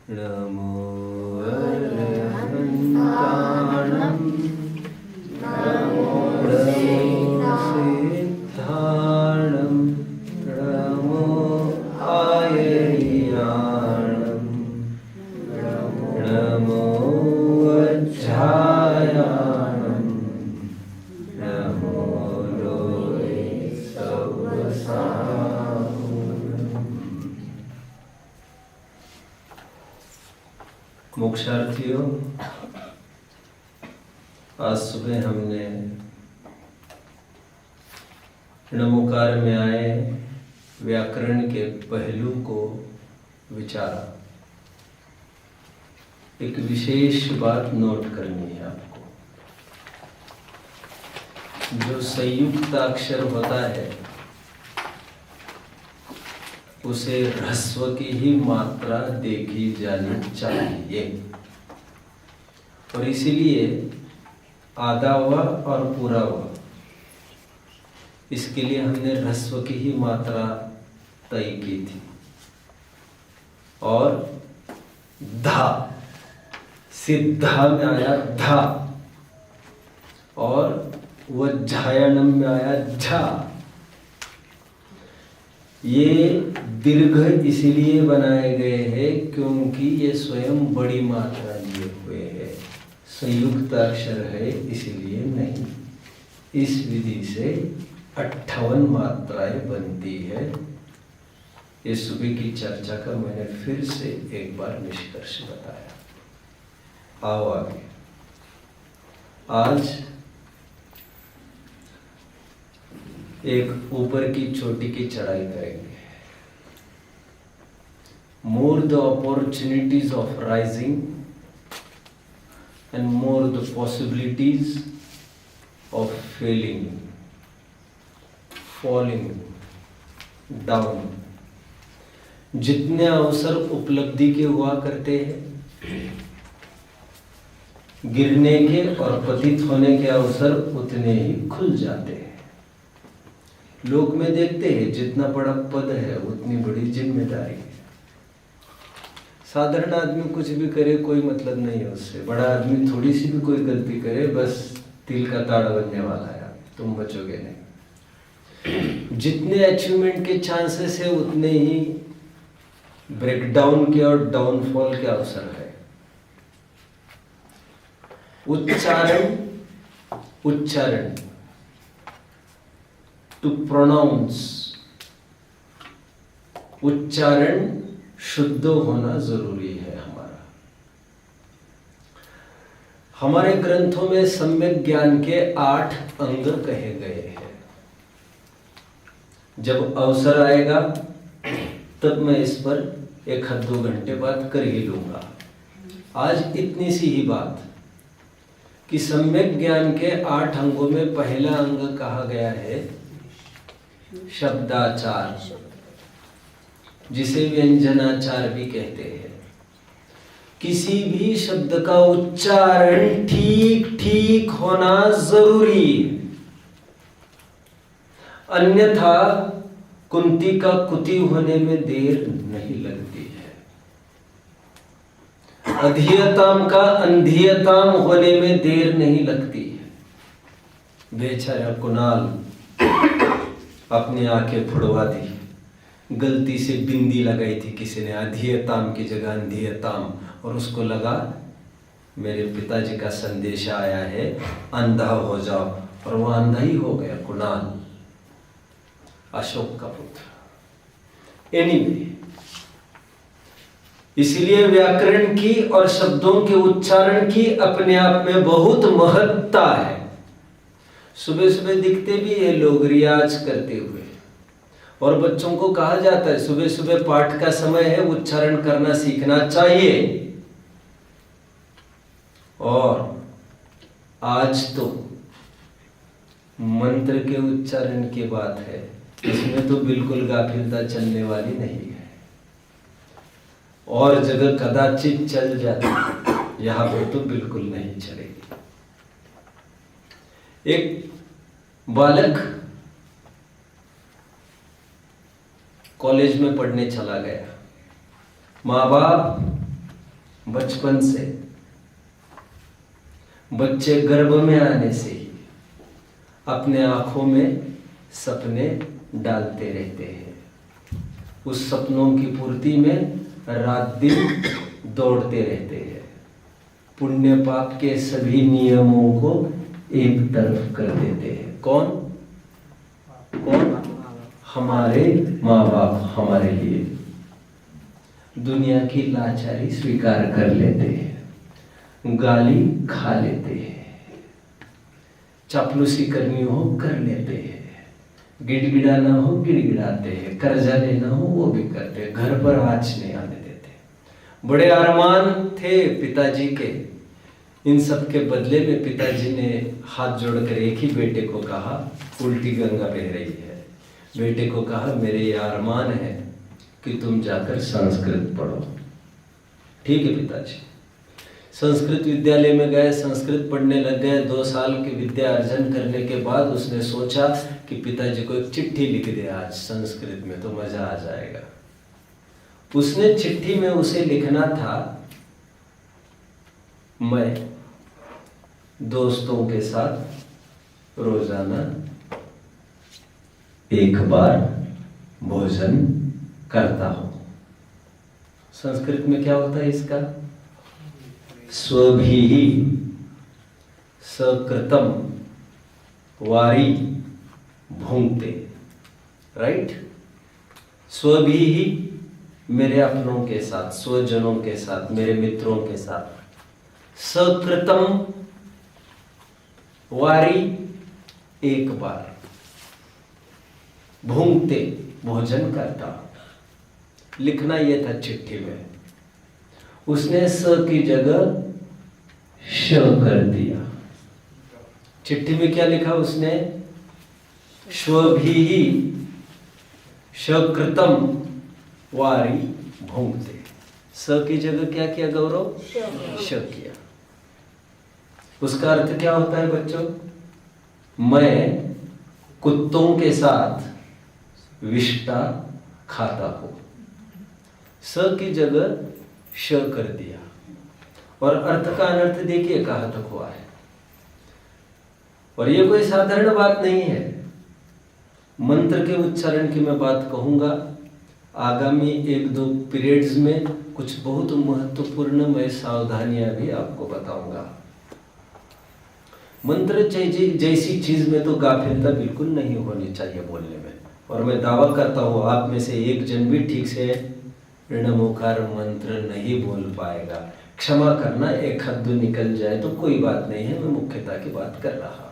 नमो अरहन्ताणं नमो सिद्धाणं नमो आयर्याणं नमो वज्रायाणं नमो लोके सवसाहुनं। मोक्षार्थियों, आज सुबह हमने णमोकार में आए व्याकरण के पहलू को विचारा। एक विशेष बात नोट करनी है आपको। जो संयुक्त अक्षर होता है उसे ह्रस्व की ही मात्रा देखी जानी चाहिए, और इसीलिए आधा हुआ और पूरा हुआ, इसके लिए हमने ह्रस्व की ही मात्रा तय की थी। और धा, सिद्धा में आया धा, और वज्रायणम में आया झा। ये दीर्घ इसीलिए बनाए गए हैं क्योंकि ये स्वयं बड़ी मात्रा लिए हुए है, संयुक्त अक्षर है इसीलिए नहीं। इस विधि से 58 मात्राएं बनती है। ये सुबह की चर्चा का मैंने फिर से एक बार निष्कर्ष बताया। आओ आगे। आज एक ऊपर की चोटी की चढ़ाई करेंगे। More the opportunities of rising and more the possibilities of Fehling, falling down. जितने अवसर उपलब्धि के हुआ करते हैं, गिरने के और पतित होने के अवसर उतने ही खुल जाते हैं। लोक में देखते हैं जितना बड़ा पद है उतनी बड़ी जिम्मेदारी है। साधारण आदमी कुछ भी करे कोई मतलब नहीं है उससे। बड़ा आदमी थोड़ी सी भी कोई गलती करे बस तिल का ताड़ा बनने वाला है, तुम बचोगे नहीं। जितने अचीवमेंट के चांसेस है उतने ही ब्रेकडाउन के और डाउनफॉल के अवसर है। उच्चारण टू प्रोनाउंस, उच्चारण शुद्ध होना जरूरी है। हमारे ग्रंथों में सम्यक ज्ञान के 8 अंग कहे गए हैं। जब अवसर आएगा तब मैं इस पर 1-2 घंटे बात कर ही लूंगा। आज इतनी सी ही बात कि सम्यक ज्ञान के 8 अंगों में पहला अंग कहा गया है शब्दाचार, जिसे व्यंजनाचार भी कहते हैं। किसी भी शब्द का उच्चारण ठीक ठीक होना जरूरी है, अन्यथा कुंती का कुति होने में देर नहीं लगती है। अधीयताम का अंधीयताम होने में देर नहीं लगती है। बेचारा कुणाल अपनी आंखें फुड़वा दी, गलती से बिंदी लगाई थी किसी ने अधीयताम की जगह अंधीयताम, और उसको लगा मेरे पिताजी का संदेशा आया है अंधा हो जाओ, और वो अंधा ही हो गया कुणाल, अशोक का पुत्र। एनीवे, इसलिए व्याकरण की और शब्दों के उच्चारण की अपने आप में बहुत महत्ता है। सुबह सुबह दिखते भी है लोग रियाज करते हुए, और बच्चों को कहा जाता है सुबह सुबह पाठ का समय है, उच्चारण करना सीखना चाहिए। और आज तो मंत्र के उच्चारण की बात है, इसमें तो बिल्कुल गाफिलता चलने वाली नहीं है। और जगह कदाचित चल जाती है, यहाँ पर तो बिल्कुल नहीं चलेगी। एक बालक कॉलेज में पढ़ने चला गया। माँ बाप बचपन से, बच्चे गर्भ में आने से ही अपने आंखों में सपने डालते रहते हैं। उस सपनों की पूर्ति में रात दिन दौड़ते रहते हैं। पुण्य पाप के सभी नियमों को एक तरफ कर देते हैं। कौन? हमारे माँ बाप हमारे लिए दुनिया की लाचारी स्वीकार कर लेते हैं, गाली खा लेते हैं, चापलूसी करनी हो कर लेते हैं, गिड़गिड़ाना हो गिड़गिड़ाते हैं, कर्जा लेना हो वो भी करते हैं, घर पर आँच नहीं आने देते। बड़े अरमान थे पिताजी के, इन सब के बदले में पिताजी ने हाथ जोड़कर एक ही बेटे को कहा, उल्टी गंगा बह रही है, बेटे को कहा मेरे ये अरमान है कि तुम जाकर संस्कृत पढ़ो। ठीक है पिताजी। संस्कृत विद्यालय में गए, संस्कृत पढ़ने लग गए। 2 साल की विद्या अर्जन करने के बाद उसने सोचा कि पिताजी को एक चिट्ठी लिख दे आज संस्कृत में, तो मजा आ जाएगा। उसने चिट्ठी में उसे लिखना था, मैं दोस्तों के साथ रोजाना 1 बार भोजन करता हूं। संस्कृत में क्या होता है इसका? स्वभिहि सकृतम वारी भुंक्ते। राइट? स्वभिहि मेरे अपनों के साथ, स्वजनों के साथ, मेरे मित्रों के साथ, सकृतम वारी 1 बार, भूंगते भोजन करता हूं। लिखना यह था चिट्ठी में। उसने स की जगह श कर दिया। चिट्ठी में क्या लिखा उसने? स्वभिहि सकृतम वारी भूंगते। स की जगह क्या किया गौरव? श किया। उसका अर्थ क्या होता है बच्चों? मैं कुत्तों के साथ विष्टा खाता हूं। स की जगह श कर दिया। और अर्थ का अनर्थ देखिए कहां तक हुआ है। और ये कोई साधारण बात नहीं है। मंत्र के उच्चारण की मैं बात कहूंगा। आगामी 1-2 पीरियड्स में कुछ बहुत महत्वपूर्ण मैं सावधानियां भी आपको बताऊंगा। मंत्र जैसी चीज में तो गाफिलता बिल्कुल नहीं होनी चाहिए बोलने में। और मैं दावा करता हूं आप में से 1 जन भी ठीक से ऋणमुकार मंत्र नहीं बोल पाएगा। क्षमा करना, 1 हद्दू निकल जाए तो कोई बात नहीं है, मैं मुख्यता की बात कर रहा हूं।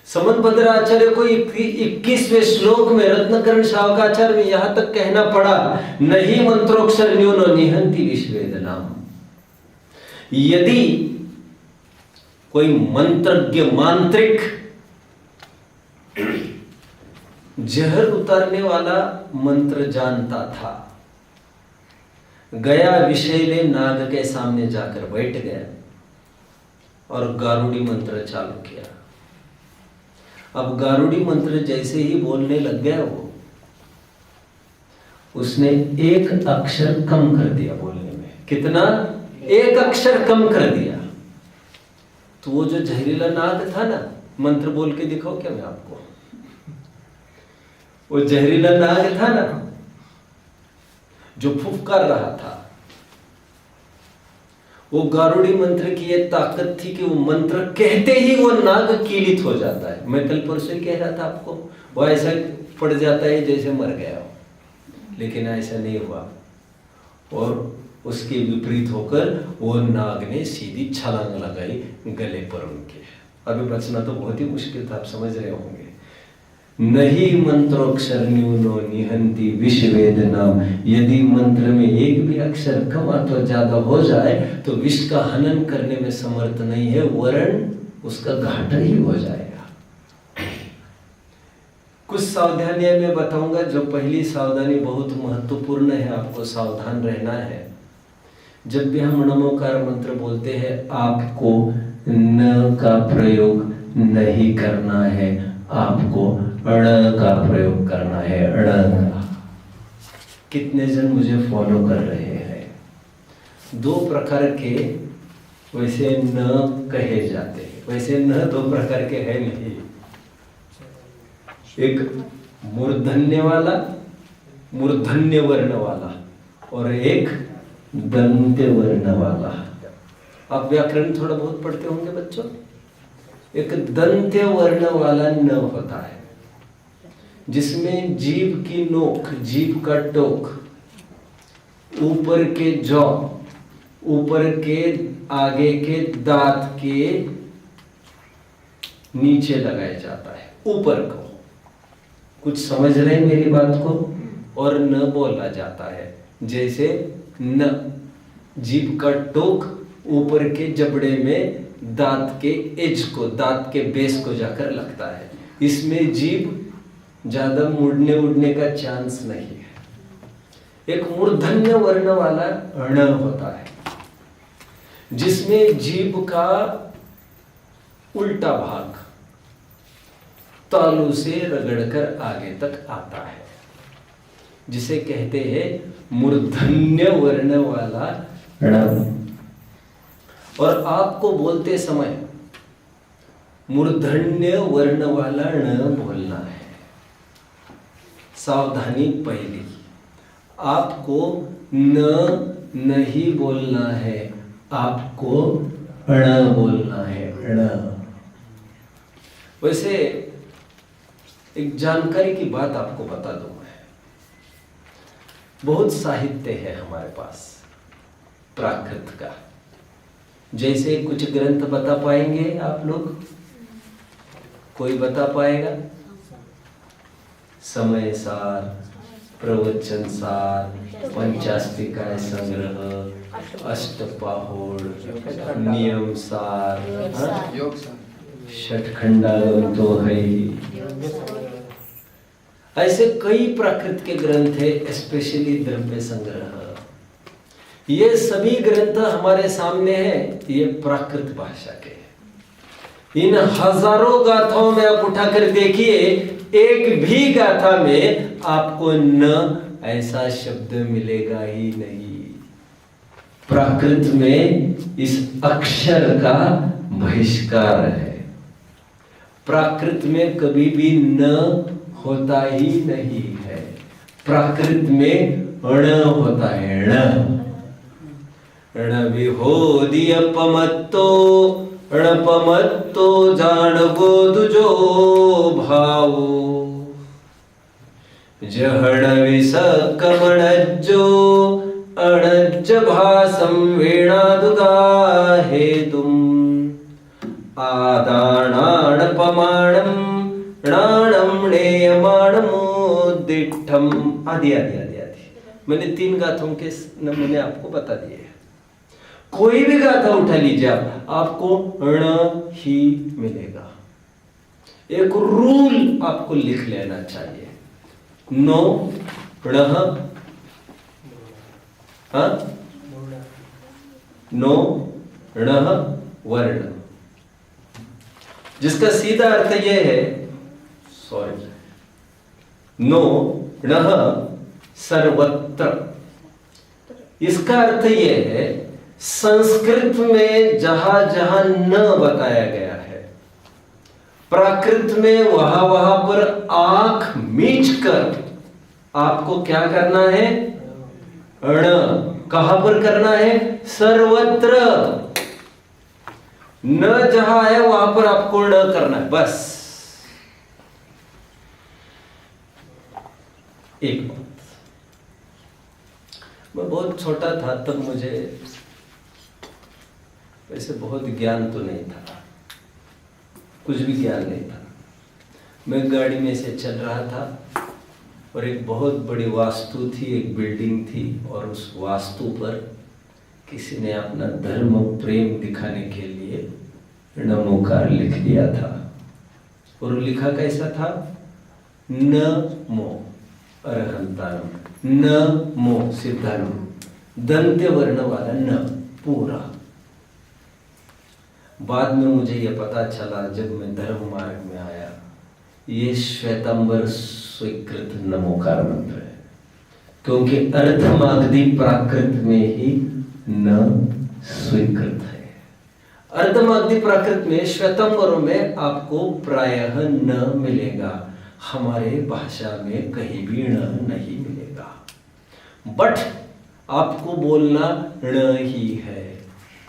समंत आचार्य को 21वें श्लोक में रत्नकर्ण शावकाचार्य में यहां तक कहना पड़ा, नहीं मंत्रोक्षर न्यूनो निहंति विश्वेदनाम। यदि कोई मंत्रज्ञ मांत्रिक जहर उतारने वाला मंत्र जानता था, गया विषैले नाग के सामने जाकर बैठ गया और गारुड़ी मंत्र चालू किया। अब गारुड़ी मंत्र जैसे ही बोलने लग गया उसने 1 अक्षर कम कर दिया बोलने में। कितना? 1 अक्षर कम कर दिया। तो वो जो जहरीला नाग था ना, मंत्र बोल के दिखाओ क्या मैं आपको? वो जहरीला नाग था ना जो फुफकार रहा था, वो गारुड़ी मंत्र की ये ताकत थी कि वो मंत्र कहते ही वो नाग कीलित हो जाता है। मैं कल परसों ही कह रहा था आपको, वो ऐसा पड़ जाता है जैसे मर गया हो, लेकिन ऐसा नहीं हुआ। और उसके विपरीत होकर वो नाग ने सीधी छलांग लगाई गले पर उनके। अभी बचना तो बहुत ही मुश्किल था, आप समझ रहे होंगे। नहीं मंत्रोक्षर न्यूनो निहंति विषवेद नाम। यदि मंत्र में 1 भी अक्षर कम अथवा ज्यादा हो जाए तो विष का हनन करने में समर्थ नहीं है, वरन उसका घाटा ही हो जाएगा। कुछ सावधानियां मैं बताऊंगा। जो पहली सावधानी बहुत महत्वपूर्ण है, आपको सावधान रहना है। जब भी हम नमोकार मंत्र बोलते हैं, आपको न का प्रयोग नहीं करना है, आपको अण का प्रयोग करना है, अण का। कितने जन मुझे फॉलो कर रहे हैं? दो प्रकार के वैसे न कहे जाते हैं, वैसे न दो प्रकार के है नहीं। एक मूर्धन्य वाला, मूर्धन्य वर्ण वाला, और एक दंत्य वर्ण वाला। आप व्याकरण थोड़ा बहुत पढ़ते होंगे बच्चों। एक दंत्य वर्ण वाला न होता है, जिसमें जीभ की नोक, जीभ का टोक ऊपर के जॉ, ऊपर के आगे के दांत के नीचे लगाया जाता है, ऊपर को। कुछ समझ रहे हैं मेरी बात को? और न बोला जाता है जैसे न, जीभ का टोक ऊपर के जबड़े में दांत के एज को, दांत के बेस को जाकर लगता है। इसमें जीभ ज्यादा मुड़ने उड़ने का चांस नहीं है। एक मूर्धन्य वर्ण वाला ण होता है, जिसमें जीभ का उल्टा भाग तालू से रगड़कर आगे तक आता है, जिसे कहते हैं मूर्धन्य वर्ण वाला ण। और आपको बोलते समय मूर्धन्य वर्ण वाला ण बोलना है। सावधानी पहली, आपको न नहीं बोलना है, आपको ण बोलना है, ण। वैसे एक जानकारी की बात आपको बता दूं मैं। बहुत साहित्य है हमारे पास प्राकृत का। जैसे कुछ ग्रंथ बता पाएंगे आप लोग? कोई बता पाएगा? समय सार, प्रवचन सार, पंचास्तिकाय संग्रह, अष्टपाहोड़, नियम सार, षटखंडागम तो है ही। ऐसे कई प्राकृत के ग्रंथ है, स्पेशली द्रव्य संग्रह। ये सभी ग्रंथ हमारे सामने हैं, ये प्राकृत भाषा के। इन हजारों गाथाओं में आप उठाकर देखिए, एक भी गाथा में आपको न ऐसा शब्द मिलेगा ही नहीं। प्राकृत में इस अक्षर का बहिष्कार है। प्राकृत में कभी भी न होता ही नहीं है। प्राकृत में ण होता है, ण। ण विहोदी अपमत्तो, णपमत्तो जाणगो दुजो भावो, जहण विसकमणज्जो अणज्ज भासं वीणादुगा हेतुम, आदाणाणपमाणं णाणं नेयमाणमुद्दिष्टम्, आदि आदि आदि आदि। मैंने 3 गाथों के नमूने आपको बता दिए। कोई भी गाथा उठा लीजिए आप, आपको ण ही मिलेगा। एक रूल आपको लिख लेना चाहिए, नो णः, नो णः वर्ण, जिसका सीधा अर्थ यह है, सॉरी, नो णः सर्वत्र। इसका अर्थ यह है, संस्कृत में जहां जहां न बताया गया है, प्राकृत में वहां वहां पर आंख मीच कर आपको क्या करना है? ण। कहां पर करना है? सर्वत्र। न जहां है वहां पर आपको ण करना है, बस। एक बात, मैं बहुत छोटा था तब मुझे वैसे बहुत ज्ञान तो नहीं था, कुछ भी ज्ञान नहीं था। मैं गाड़ी में से चल रहा था और एक बहुत बड़ी वास्तु थी, एक बिल्डिंग थी, और उस वास्तु पर किसी ने अपना धर्म प्रेम दिखाने के लिए नमोकार लिख दिया था। और लिखा कैसा था? न मो अरहंतारम, न मो सिद्धारम, दंत्य वर्ण वाला न पूरा। बाद में मुझे ये पता चला जब मैं धर्म मार्ग में आया, ये श्वेतांबर स्वीकृत नमोकार मंत्र है, क्योंकि अर्धमागधी प्राकृत में ही न स्वीकृत है। अर्धमागधी प्राकृत में श्वेतांबरों में आपको प्रायः न मिलेगा, हमारे भाषा में कहीं भी न नहीं मिलेगा। बट आपको बोलना ण ही है।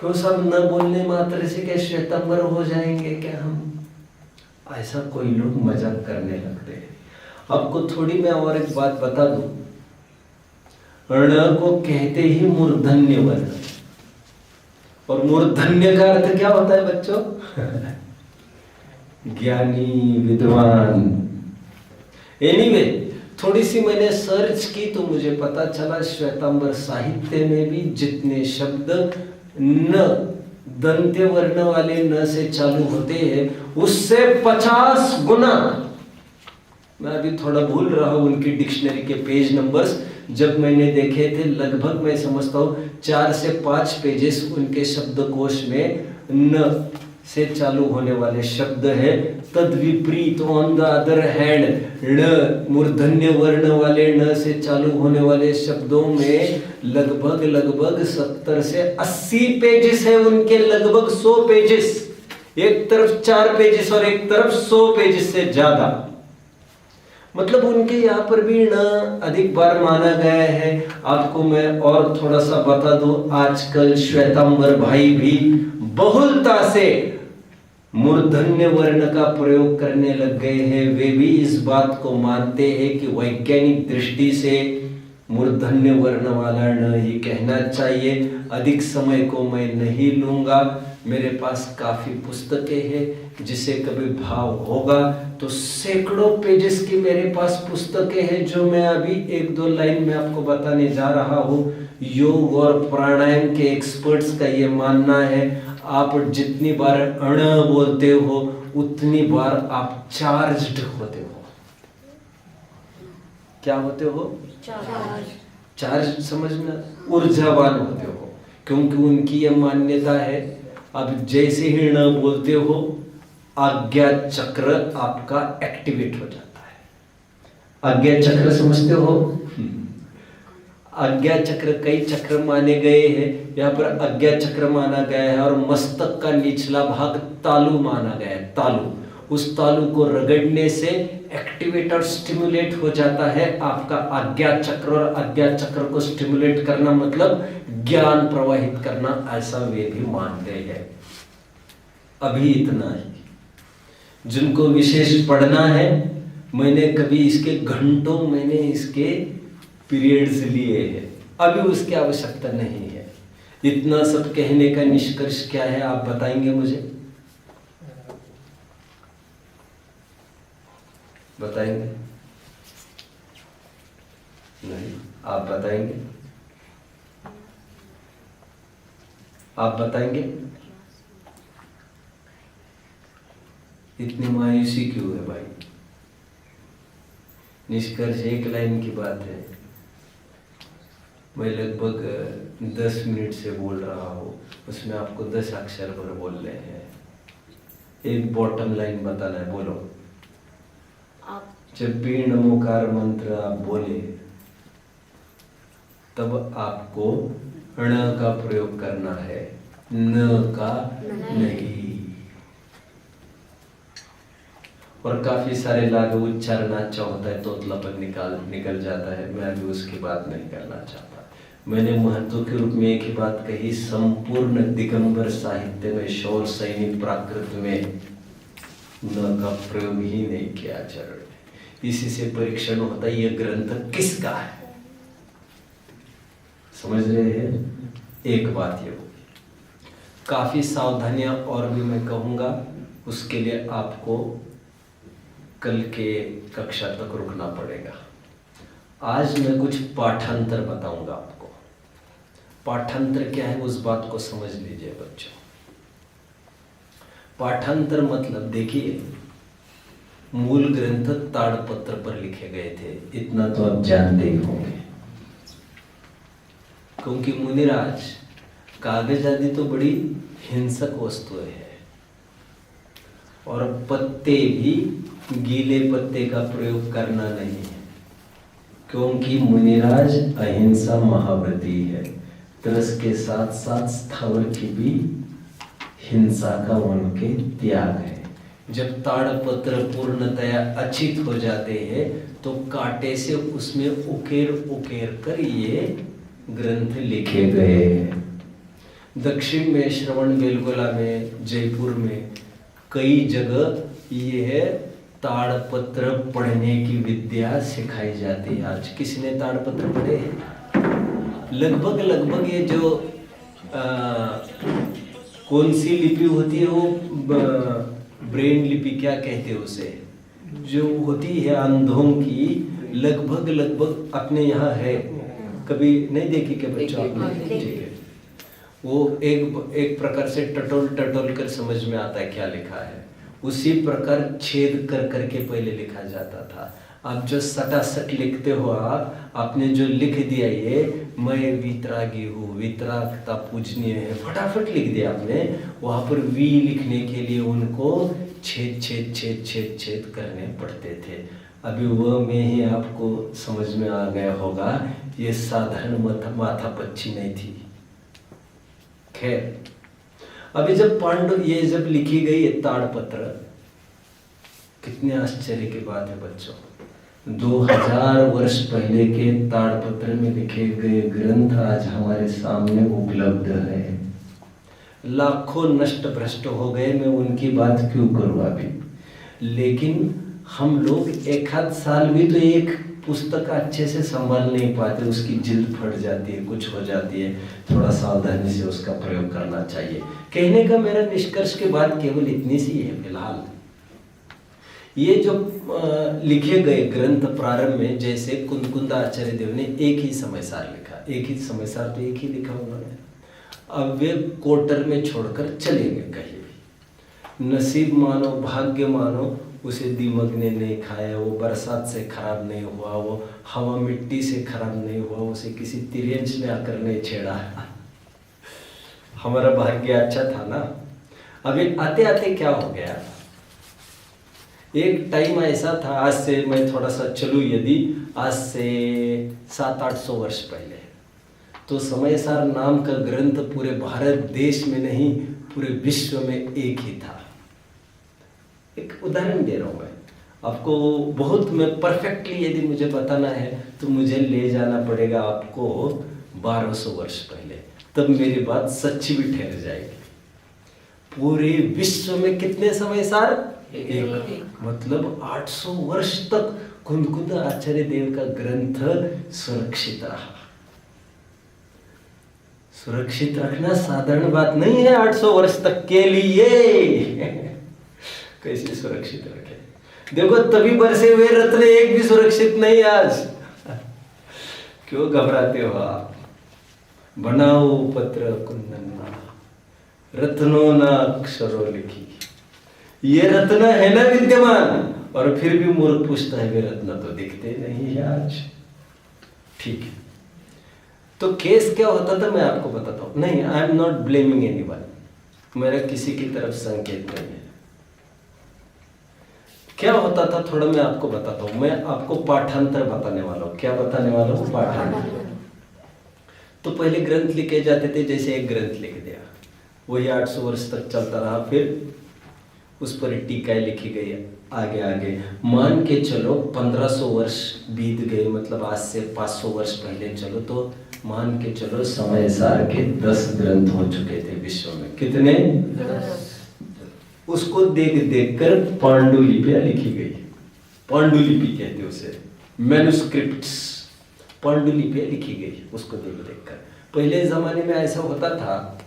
क्यों सब न बोलने मात्र से क्या श्वेतांबर हो जाएंगे क्या हम? ऐसा कोई लोग मजाक करने लगते हैं। आपको थोड़ी मैं और एक बात बता दूं, ण को कहते ही मूर्धन्य वर्ण, और मूर्धन्य का अर्थ क्या होता है बच्चों? ज्ञानी, विद्वान। एनीवे, थोड़ी सी मैंने सर्च की तो मुझे पता चला श्वेतांबर साहित्य में भी जितने शब्द न दंत्य वर्ण वाले न से चालू होते हैं उससे 50 गुना, मैं अभी थोड़ा भूल रहा हूं उनकी डिक्शनरी के पेज नंबर्स, जब मैंने देखे थे लगभग मैं समझता हूं 4 से 5 पेजेस उनके शब्दकोश में न से चालू होने वाले शब्द है। तद विपरीत, ऑन द अदर हैंड, ण मूर्धन्य वर्ण वाले न से चालू होने वाले शब्दों में लगभग 70 से 80 पेजेस है उनके, लगभग 100 पेजेस। एक तरफ 4 पेजेस और एक तरफ 100 पेजेस से ज्यादा। मतलब उनके यहाँ पर भी न अधिक बार माना गया है। आपको मैं और थोड़ा सा बता दूं, आजकल श्वेतांबर भाई भी बहुलता से मूर्धन्य वर्ण का प्रयोग करने लग गए हैं। वे भी इस बात को मानते हैं कि वैज्ञानिक दृष्टि से मूर्धन्य वर्ण वाला न ही कहना चाहिए। अधिक समय को मैं नहीं लूंगा, मेरे पास काफी पुस्तकें हैं, जिसे कभी भाव होगा तो सैकड़ों पेजेस की मेरे पास पुस्तकें हैं, जो मैं अभी 1-2 लाइन में आपको बताने जा रहा हूँ। योग और प्राणायाम के एक्सपर्ट्स का ये मानना है, आप जितनी बार अण बोलते हो उतनी बार आप चार्ज्ड होते हो। क्या होते हो? चार्ज समझना, ऊर्जावान होते हो, क्योंकि उनकी यह मान्यता है अब जैसे ही न बोलते हो आज्ञा चक्र आपका एक्टिवेट हो जाता है। आज्ञा चक्र समझते हो? आज्ञा चक्र कई चक्र माने गए हैं, यहाँ पर आज्ञा चक्र माना गया है, और मस्तक का निचला भाग तालु माना गया है। तालु, उस तालु को रगड़ने से एक्टिवेट और स्टिमुलेट हो जाता है आपका आज्ञा चक्र, और आज्ञा चक्र को स्टिमुलेट करना मतलब ज्ञान प्रवाहित करना, ऐसा वे भी मानते हैं। अभी इतना ही। जिनको विशेष पढ़ना है, मैंने कभी इसके घंटों मैंने इसके पीरियड्स लिए हैं, अभी उसकी आवश्यकता नहीं है। इतना सब कहने का निष्कर्ष क्या है आप बताएंगे मुझे? बताएंगे? नहीं, आप बताएंगे? आप बताएंगे? इतनी मायूसी क्यों है भाई? निष्कर्ष एक लाइन की बात है। मैं लगभग 10 मिनट से बोल रहा हूँ, उसमें आपको 10 अक्षर पर बोलने हैं। एक बॉटम लाइन बताना है, बोलो। जब भी नमोकार मंत्र आप बोले तब आपको ण का प्रयोग करना है, न का नहीं। और काफी सारे लागू उच्चारण अच्छा होता है, तोतलापन निकल जाता है, मैं अभी उसकी बात नहीं करना चाहता। मैंने महत्व के रूप में एक ही बात कही, संपूर्ण दिगंबर साहित्य में शौर सैनिक प्राकृत में न का प्रयोग ही नहीं किया चरण में। इसी से परीक्षण होता है ये ग्रंथ किसका है। समझ रहे हैं? एक बात ये होगी, काफी सावधानियां और भी मैं कहूंगा, उसके लिए आपको कल के कक्षा तक रुकना पड़ेगा। आज मैं कुछ पाठांतर बताऊंगा आपको। पाठांतर क्या है उस बात को समझ लीजिए बच्चों। पाठांतर मतलब देखिए, मूल ग्रंथ ताड़पत्र पर लिखे गए थे, इतना तो आप जानते ही होंगे, क्योंकि मुनिराज कागज आदि तो बड़ी हिंसक वस्तुएं है। और पत्ते भी गीले पत्ते का प्रयोग करना नहीं है, क्योंकि मुनिराज अहिंसा महाव्रती है। तरस के साथ साथ स्थावर की भी हिंसा का उनके त्याग है। जब ताड़पत्र पूर्णतया अचित हो जाते हैं तो कांटे से उसमें उकेर उकेर कर ये ग्रंथ लिखे गए हैं। दक्षिण में श्रवण बेलगोला में, जयपुर में कई जगह ये ताड़पत्र पढ़ने की विद्या सिखाई जाती है। आज किसी ने ताड़पत्र पढ़े हैं? लगभग ये जो कौन सी लिपि होती है वो ब्रेन लिपि क्या कहते हैं उसे, जो होती है अंधों की, लगभग अपने यहाँ है। कभी नहीं देखी क्या बच्चों आपने? ठीक है। वो एक प्रकार से टटोल कर समझ में आता है क्या लिखा है। उसी प्रकार छेद कर करके पहले लिखा जाता था। आप जो सटासट लिखते हो, आपने जो लिख दिया ये मैं वितरागी हूँ, वितरागता पूजनीय है, फटाफट लिख दिया आपने। वहाँ पर वी लिखने के लिए उनको छेद करने पड़ते थे। अभी वह में ही आपको समझ में आ गया होगा, ये साधारण माथा पच्ची नहीं थी। खैर, अभी जब ये जब लिखी गई है ताड़पत्र, कितने आश्चर्य की बात है बच्चों। 2000 वर्ष पहले के ताड़पत्र में लिखे गए ग्रंथ आज हमारे सामने उपलब्ध है। लाखों नष्ट भ्रष्ट हो गए, मैं उनकी बात क्यों करूं अभी। लेकिन हम लोग एक आध साल भी तो एक पुस्तक अच्छे से संभाल नहीं पाते, उसकी जिल्द फट जाती है, कुछ हो जाती है। थोड़ा सावधानी से उसका प्रयोग करना चाहिए। कहने का मेरा निष्कर्ष की बात केवल इतनी सी है। फिलहाल ये जो लिखे गए ग्रंथ प्रारंभ में, जैसे कुंदकुंद आचार्य देव ने एक ही समयसार लिखा, एक ही समयसार तो एक ही लिखा उन्होंने। अब वे कोटर में छोड़कर चले गए कहीं भी। नसीब मानो, भाग्य मानो, उसे दीमक ने नहीं खाया, वो बरसात से खराब नहीं हुआ, वो हवा मिट्टी से खराब नहीं हुआ, उसे किसी तिरंज ने आकर नहीं छेड़ा। हमारा भाग्य अच्छा था ना। अभी आते आते क्या हो गया, एक टाइम ऐसा था, आज से मैं थोड़ा सा चलूँ यदि, आज से 700-800 वर्ष पहले, तो समयसार नाम का ग्रंथ पूरे भारत देश में नहीं पूरे विश्व में एक ही था। एक उदाहरण दे रहा हूँ मैं आपको, बहुत मैं परफेक्टली यदि मुझे बताना है तो मुझे ले जाना पड़ेगा आपको 1200 वर्ष पहले, तब मेरी बात सच्ची भी ठहर जाएगी। पूरे विश्व में कितने समयसार? एक। मतलब 800 वर्ष तक कुंदकुंद आचार्य देव का ग्रंथ सुरक्षित रहा। सुरक्षित रखना साधारण बात नहीं है 800 वर्ष तक के लिए। कैसे सुरक्षित रखे? देखो, तभी बरसे हुए रत्न एक भी सुरक्षित नहीं आज। क्यों घबराते हो आप? बनाओ पत्र कुंदन रत्नो न अक्षरो लिखी। ये रत्न है ना विद्यमान, और फिर भी मूर्ख पूछता है वे रत्न तो दिखते नहीं है आज। ठीक है, तो केस क्या होता था मैं आपको बताता हूं। नहीं, I am not blaming anyone, मेरा किसी की तरफ संकेत नहीं है। क्या होता था थोड़ा मैं आपको बताता हूं। मैं आपको पाठांतर बताने वाला हूं। क्या बताने वाला हूं? पाठांतर। तो पहले ग्रंथ लिखे जाते थे, जैसे एक ग्रंथ लिख दिया, वही 800 वर्ष तक चलता रहा, फिर उस पर टीकाएं लिखी गई आगे आगे। मान के चलो 1500 वर्ष बीत गए, मतलब आज से 500 वर्ष पहले चलो, तो मान के चलो समयसार के 10 ग्रंथ हो चुके थे विश्व में। कितने? 10। उसको देख देख कर पांडुलिपियां लिखी गई। पांडुलिपि कहते उसे, मैन्युस्क्रिप्ट्स, पांडुलिपियां लिखी गई उसको देख देख कर। पहले जमाने में ऐसा होता था,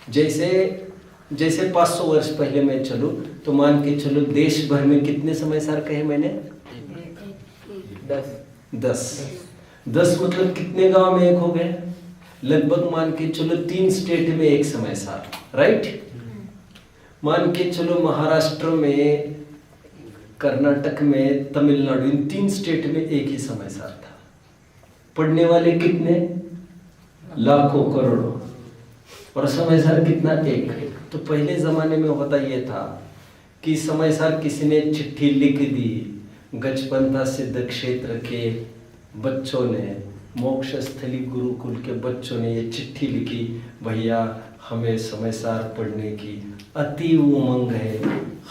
जैसे 500 वर्ष पहले मैं चलूं तो मान के चलो देश भर में कितने समयसार कहे मैंने? 10 मतलब कितने गांव में एक हो गए? लगभग मान के चलो 3 स्टेट में एक समयसार, राइट? मान के चलो महाराष्ट्र में, कर्नाटक में, तमिलनाडु, इन 3 स्टेट में एक ही समयसार था। पढ़ने वाले कितने? लाखों करोड़ों, और समयसार कितना? एक। तो पहले जमाने में होता यह था कि समय सार किसी ने चिट्ठी लिख दी, गजपंथा सिद्ध क्षेत्र के बच्चों ने, मोक्ष स्थली गुरुकुल के बच्चों ने ये चिट्ठी लिखी, भैया हमें समय सार पढ़ने की अति उमंग है,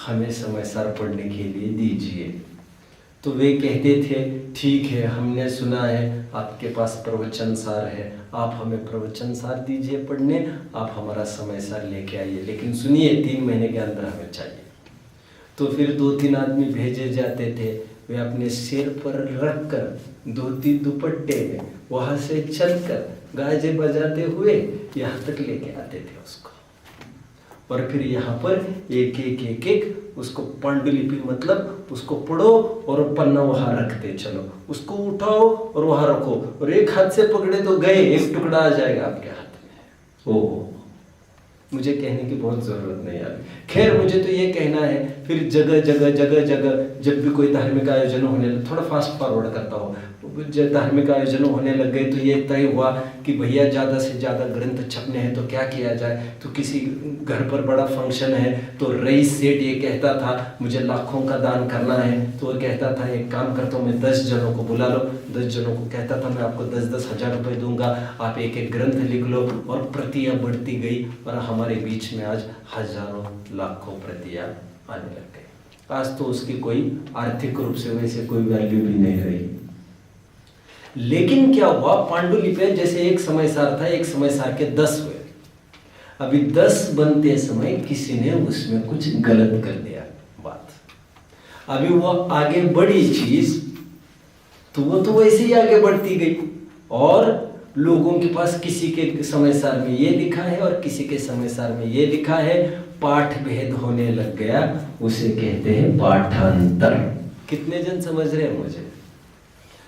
हमें समय सार पढ़ने के लिए दीजिए। तो वे कहते थे ठीक है, हमने सुना है आपके पास प्रवचन सार है, आप हमें प्रवचन सार दीजिए पढ़ने, आप हमारा समय सार लेके आइए, लेकिन सुनिए 3 महीने के अंदर हमें चाहिए। तो फिर 2-3 आदमी भेजे जाते थे, वे अपने सिर पर रख कर धोती दुपट्टे में वहाँ से चलकर गाजे बजाते हुए यहाँ तक लेके आते थे उसको, और फिर यहाँ पर एक एक उसको पांडुलिपि मतलब उसको पढ़ो और पन्ना वहाँ रखते चलो, उसको उठाओ और वहाँ रखो, और एक हाथ से पकड़े तो गए, एक टुकड़ा आ जाएगा आपके हाथ में। ओह, मुझे कहने की बहुत ज़रूरत नहीं यार। खैर मुझे तो ये कहना है, फिर जगह जगह जब भी कोई धार्मिक आयोजन होने, थोड़ा फास्ट फॉरवर्ड करता हूँ, जब धार्मिक आयोजन होने लग गए तो ये तय हुआ कि भैया ज़्यादा से ज़्यादा ग्रंथ छपने हैं तो क्या किया जाए। तो किसी घर पर बड़ा फंक्शन है तो रईस सेठ ये कहता था मुझे लाखों का दान करना है, तो वो कहता था एक काम करता हूँ मैं 10 जनों को बुला लो, 10 जनों को कहता था मैं आपको 10-10 हज़ार रुपये दूंगा, आप एक ग्रंथ लिख लो, और प्रतियाँ बढ़ती गई और हमारे बीच में आज हजारों लाखों प्रतियाँ आने लग गई। आज तो उसकी कोई आर्थिक रूप से वैसे कोई वैल्यू भी नहीं रही। लेकिन क्या हुआ, पांडुलिपि जैसे एक समय सार था, एक समय सार के 10 हुए। अभी 10 बनते समय किसी ने उसमें कुछ गलत कर दिया बात, अभी वो आगे बढ़ी चीज तो वो तो वैसे ही आगे बढ़ती गई, और लोगों के पास किसी के समय सार में ये लिखा है और किसी के समय सार में ये लिखा है, पाठ भेद होने लग गया, उसे कहते हैं पाठांतर। कितने जन समझ रहे हैं मुझे?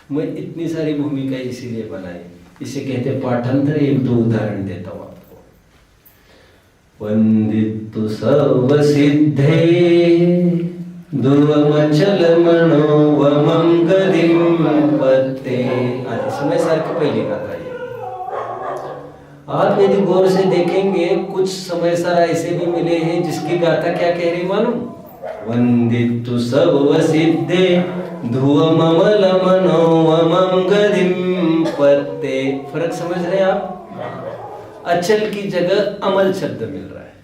मैं इतनी सारी भूमिका इसीलिए बनाई, इसे कहते हैं पाठांतर। 1-2 उदाहरण देता हूँ आपको। वंदितु सर्व सिद्धे दुर्वचल मनो वमं गदिं पत्ते। आदि समय सार के पहले का था ये। आप यदि गौर से देखेंगे कुछ समय सार ऐसे भी मिले हैं जिसकी गाथा क्या कह रही मालूम? वंदितु सर्व सिद्धे धुवमल मनो वमं गदिं पत्ते। फर्क समझ रहे हैं आप? अचल की जगह अमल शब्द मिल रहा है।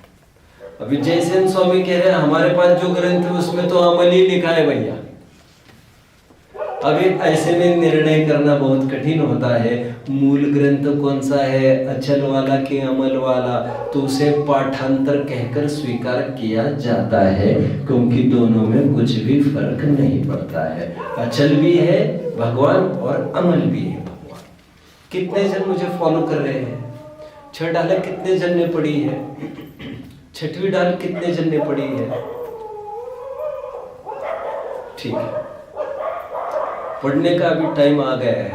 अभी जयसेन स्वामी कह रहे हैं हमारे पास जो ग्रंथ है उसमें तो अमल ही लिखा है भैया। अभी ऐसे में निर्णय करना बहुत कठिन होता है, मूल ग्रंथ कौन सा है, अचल वाला कि अमल वाला, तो उसे पाठांतर कहकर स्वीकार किया जाता है, क्योंकि दोनों में कुछ भी फर्क नहीं पड़ता है। अचल भी है भगवान और अमल भी है भगवान। कितने जन मुझे फॉलो कर रहे हैं? 6 डालें कितने जन ने पढ़ी है? 6वीं डाल कितने जन ने पढ़ी है? ठीक है, पढ़ने का अभी टाइम आ गया है,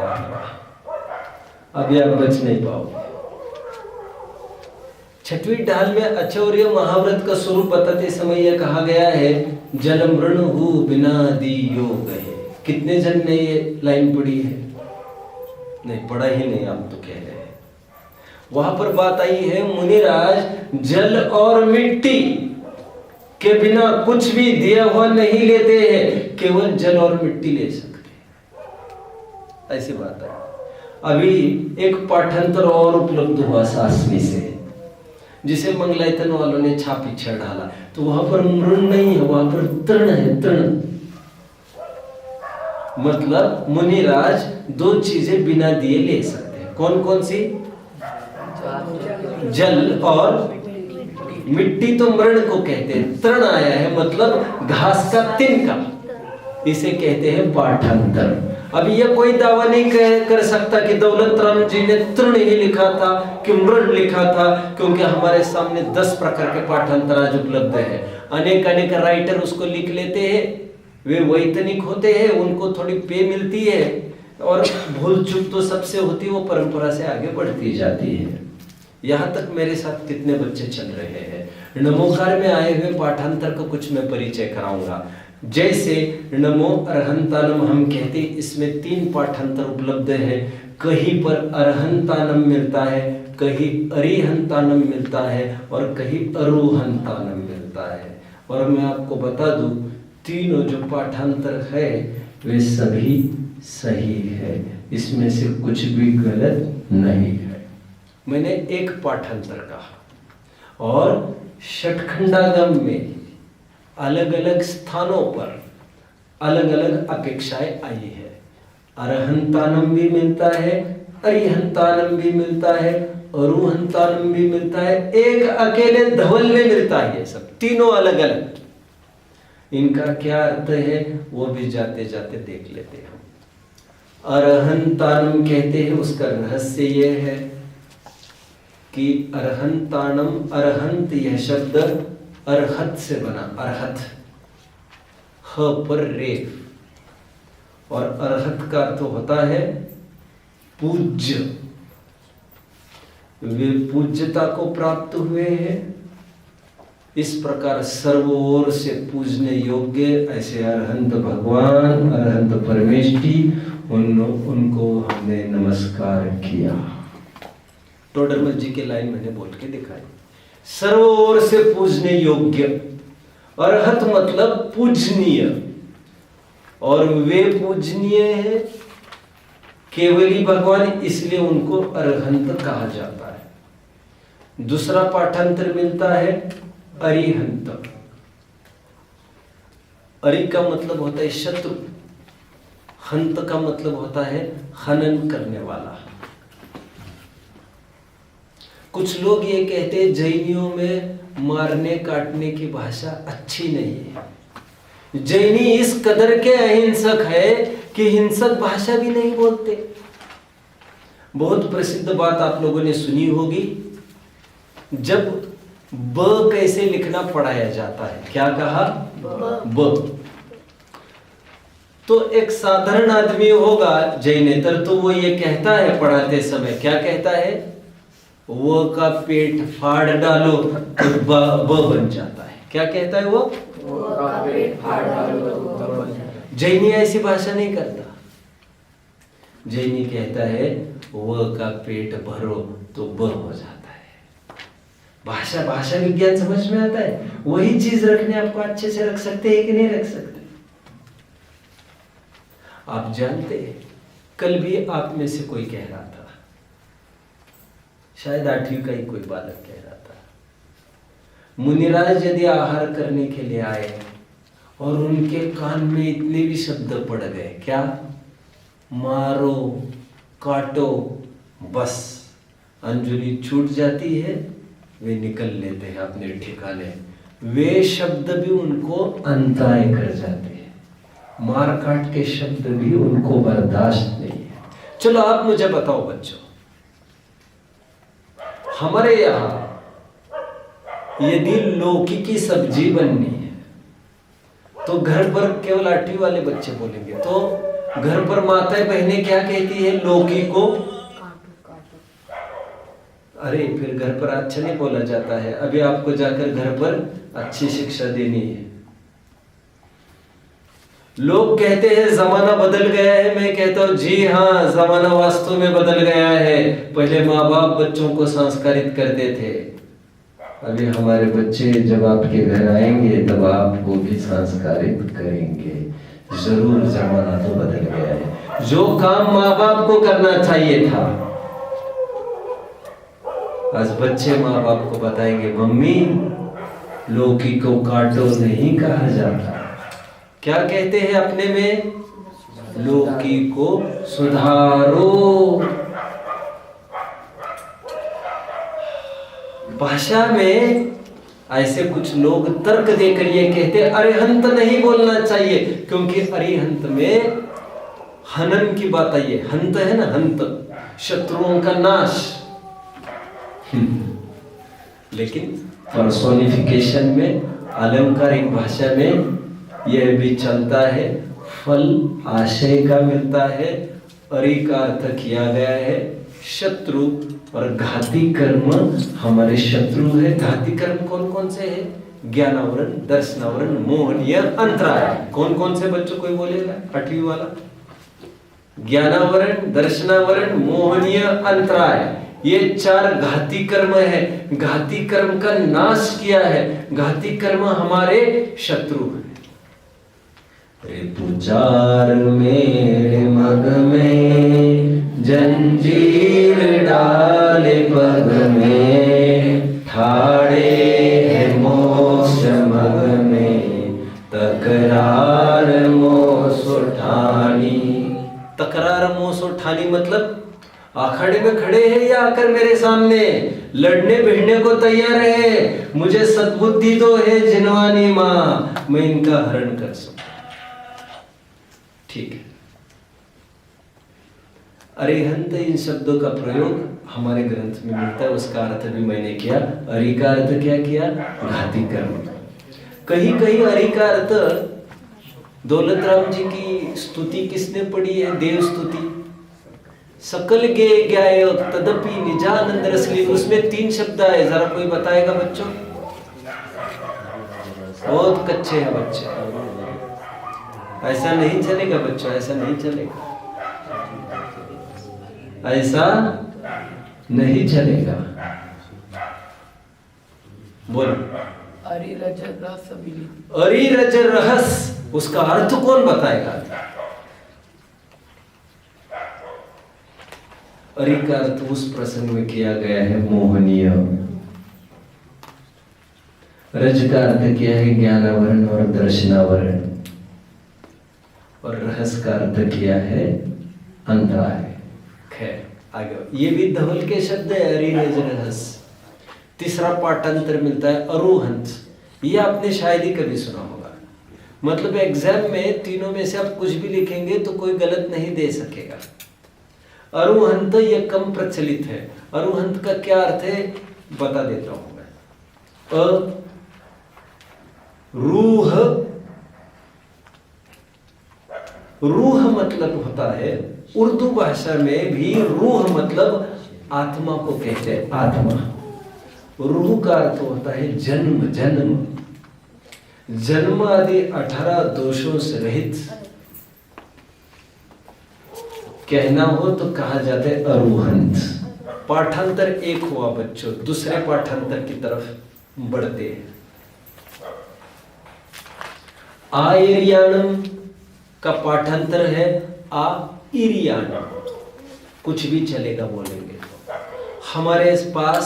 अभी आप बच नहीं पाओगे। 6वीं डाल में अचौर्य महाव्रत का स्वरूप बताते समय यह कहा गया है, जल मृण हु बिना दियो गए। कितने जन ने ये लाइन पढ़ी है? नहीं, पढ़ा ही नहीं, आप तो कह रहे हैं। वहां पर बात आई है, मुनिराज जल और मिट्टी के बिना कुछ भी दिया हुआ नहीं लेते हैं, केवल जल और मिट्टी ले सकते, ऐसी बात है। अभी एक पाठांतर और उपलब्ध हुआ सासनी से, जिसे मंगलायतन वालों ने छा पीछे डाला, तो वहां पर मृण नहीं है, वहां पर तृण है। तृण मतलब मुनिराज 2 चीजें बिना दिए ले सकते हैं। कौन कौन सी? जल और मिट्टी तो मृण को कहते हैं। तृण आया है मतलब घास का तिनका, इसे कहते हैं पाठांतर। अब ये कोई दावा नहीं कर सकता कि दौलत राम जी ने तृण ही लिखा था कि मृण लिखा था, क्योंकि हमारे सामने 10 प्रकार के पाठांतर आज उपलब्ध है। अनेक राइटर उसको लिख लेते हैं, वे वैतनिक होते हैं, उनको थोड़ी पे मिलती है, और भूल चूक तो सबसे होती है, वो परंपरा से आगे बढ़ती जाती है। यहाँ तक मेरे साथ कितने बच्चे चल रहे हैं। नमोकार में आए हुए पाठांतर का कुछ मैं परिचय कराऊंगा। जैसे नमो अरहंतानम हम कहते, इसमें 3 पाठांतर उपलब्ध है। कहीं पर अरहंतानम मिलता है, कहीं अरिहंतानम मिलता है, और कहीं अरोहंतानम मिलता है। और मैं आपको बता दूं, तीनों जो पाठांतर है वे सभी सही है, इसमें से कुछ भी गलत नहीं है। मैंने एक पाठांतर कहा और षटखंडागम में अलग अलग स्थानों पर अलग अलग अपेक्षाएं आई है। अरहंतानम भी मिलता है, अरिहंतानम भी मिलता है, अरुहंतानम भी मिलता है, एक अकेले धवल में मिलता है। ये सब तीनों अलग अलग, इनका क्या अर्थ है वो भी जाते जाते देख लेते हैं। अरहंतानम कहते हैं, उसका रहस्य ये है कि अरहंतानम, अरहंत यह शब्द अरहत से बना, अरहत ह पर रेफ, और अरहत का अर्थ होता है पूज्य। वे पूज्यता को प्राप्त हुए हैं, इस प्रकार सर्व ओर से पूजने योग्य ऐसे अरहंत भगवान, अरहंत परमेष्ठी, उनको हमने नमस्कार किया। टोडरमल जी के लाइन मैंने बोल के दिखाई, सर्व ओर से पूजने योग्य, अरहत मतलब पूजनीय, और वे पूजनीय है केवली भगवान, इसलिए उनको अरहंत कहा जाता है। दूसरा पाठांतर मिलता है अरिहंत। अरि का मतलब होता है शत्रु, हंत का मतलब होता है हनन करने वाला। कुछ लोग ये कहते हैं जैनियों में मारने काटने की भाषा अच्छी नहीं है। जैनी इस कदर के अहिंसक है कि हिंसक भाषा भी नहीं बोलते। बहुत प्रसिद्ध बात आप लोगों ने सुनी होगी, जब ब कैसे लिखना पढ़ाया जाता है, क्या कहा? ब। तो एक साधारण आदमी होगा जैनेतर, तो वो ये कहता है पढ़ाते समय, क्या कहता है? वो का पेट फाड़ डालो तो ब बन जाता है। क्या कहता है वो का पेट फाड़ डालो तो ब बन जाता है। जैनी ऐसी भाषा नहीं करता। जैनी कहता है वो का पेट भरो तो ब हो जाता है। भाषा विज्ञान समझ में आता है। वही चीज रखने आपको अच्छे से रख सकते हैं कि नहीं रख सकते? आप जानते हैं, कल भी आप में से कोई कह रहा था, शायद 8वीं का ही कोई बालक कह रहा था, मुनिराज यदि आहार करने के लिए आए और उनके कान में इतने भी शब्द पड़ गए, क्या? मारो, काटो, बस अंजलि छूट जाती है, वे निकल लेते हैं अपने ठिकाने। वे शब्द भी उनको अंतराय कर जाते हैं, मार काट के शब्द भी उनको बर्दाश्त नहीं है। चलो आप मुझे बताओ बच्चों, हमारे यहां यदि लौकी की सब्जी बननी है तो घर पर केवल 8वीं वाले बच्चे बोलेंगे, तो घर पर माताएं बहनें क्या कहती है? लौकी को अरे फिर घर पर अच्छा नहीं बोला जाता है। अभी आपको जाकर घर पर अच्छी शिक्षा देनी है। लोग कहते हैं जमाना बदल गया है, मैं कहता हूं जी हाँ, जमाना वास्तव में बदल गया है। पहले माँ बाप बच्चों को संस्कारित करते थे, अभी हमारे बच्चे जब आपके घर आएंगे तब आपको भी संस्कारित करेंगे। जरूर जमाना तो बदल गया है। जो काम माँ बाप को करना चाहिए था, आज बच्चे माँ बाप को बताएंगे मम्मी लौकी को काटो नहीं कहा जाता, क्या कहते हैं अपने में? लौकी को सुधारो। भाषा में ऐसे कुछ लोग तर्क देकर ये कहते हैं अरिहंत नहीं बोलना चाहिए, क्योंकि अरिहंत में हनन की बात आई है। हंत है ना, हंत शत्रुओं का नाश। लेकिन पर्सोनिफिकेशन में, अलंकारिक भाषा में यह भी चलता है, फल आशय का मिलता है, अरि का अर्थ किया गया है शत्रु, और घाती कर्म हमारे शत्रु है। घाती कर्म कौन कौन से है? ज्ञानावरण, दर्शनावरण, मोहनीय, अंतराय। कौन कौन से बच्चों कोई बोलेगा? 8वीं वाला। ज्ञानावरण, दर्शनावरण, मोहनीय, अंतराय, ये 4 घाती कर्म है। घाती कर्म का नाश किया है। घाती कर्म हमारे शत्रु है। रिपु 4 मेरे मग में, जंजीर डाले पग में, ठाड़े है मोक्ष मग में, तकरार मोस उठानी। तकरार मोस उठानी मतलब अखाड़े में खड़े हैं या आकर मेरे सामने लड़ने भिड़ने को तैयार है। मुझे सद्बुद्धि दो है जिनवानी माँ, मैं इनका हरण कर सकूं। ठीक है। अरिहंत इन शब्दों का प्रयोग हमारे ग्रंथ में मिलता है। उसका अर्थ भी मैंने किया। अरि का अर्थ क्या किया? घाती कर्म। कहीं कहीं अरि का अर्थ दौलत राम जी की स्तुति किसने पढ़ी है? देव स्तुति। सकल गे ज्ञाय तदपि निजानंद रसली, उसमें 3 शब्द आए। जरा कोई बताएगा बच्चों? बहुत कच्चे हैं बच्चे। ऐसा नहीं चलेगा बच्चों, ऐसा नहीं चलेगा, ऐसा नहीं चलेगा। बोलो। अरि रज रस मिलित। अरि रज रहस, उसका अर्थ कौन बताएगा? अरि का अर्थ उस प्रसंग में किया गया है मोहनीय। रज का अर्थ किया है ज्ञानावरण और दर्शनावरण, और रहस्य का अर्थ किया है अंतराय। खैर आगे, ये भी धवल के शब्द है। अरि रज रहस्य। तीसरा पाठांतर मिलता है अरुहंत। ये आपने शायद ही कभी सुना होगा। मतलब एग्जाम में तीनों में से आप कुछ भी लिखेंगे तो कोई गलत नहीं दे सकेगा। अरुहंत ये कम प्रचलित है। अरुहंत का क्या अर्थ है बता देता हूं मैं। रूह, रूह मतलब होता है, उर्दू भाषा में भी रूह मतलब आत्मा को कहते हैं। आत्मा। रूह का अर्थ होता है जन्म। जन्म जन्म आदि 18 दोषों से रहित कहना हो तो कहा जाता है अरुहंत। पाठांतर एक हुआ बच्चों। दूसरे पाठांतर की तरफ बढ़ते हैं। आयरियाणम का पाठांतर है आ इरियाणम। कुछ भी चलेगा बोलेंगे तो। हमारे पास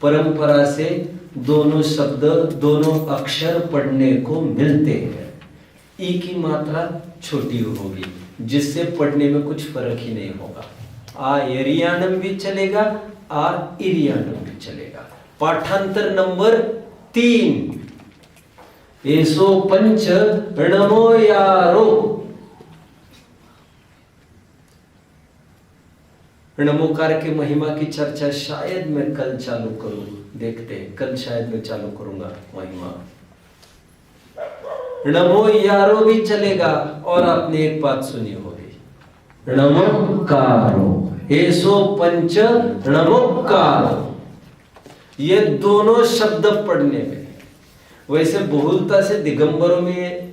परंपरा से दोनों शब्द, दोनों अक्षर पढ़ने को मिलते हैं। ई की मात्रा छोटी होगी जिससे पढ़ने में कुछ फर्क ही नहीं होगा। आ एरियानम भी चलेगा, आ इरियानम भी चलेगा। पाठांतर नंबर 3। एसो पंच नमो यारो। नमोकार के महिमा की चर्चा शायद मैं कल चालू करूं। देखते हैं, कल शायद मैं चालू करूंगा महिमा। नमो यारो भी चलेगा। और आपने एक बात सुनी होगी, नमोकारो। एसो पंच नमोकारो। ये दोनों शब्द पढ़ने में, वैसे बहुलता से दिगंबरों में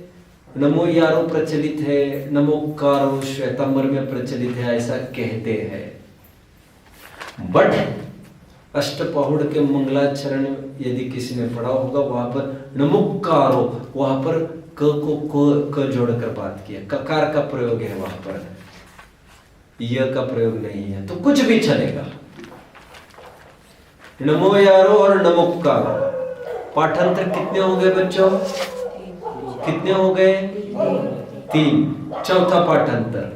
नमो यारो प्रचलित है, नमोकारो श्वेतांबर में प्रचलित है, ऐसा कहते हैं। बट अष्टपहुड़ के मंगलाचरण यदि किसी ने पढ़ा होगा, वहां पर नमोकारो, वहां पर क को क जोड़कर बात किया। ककार का प्रयोग है वहां पर, य का प्रयोग नहीं है। तो कुछ भी चलेगा। नमो यारो और नमोकारो। पाठांतर कितने हो गए बच्चों? कितने हो गए? 3। चौथा पाठांतर,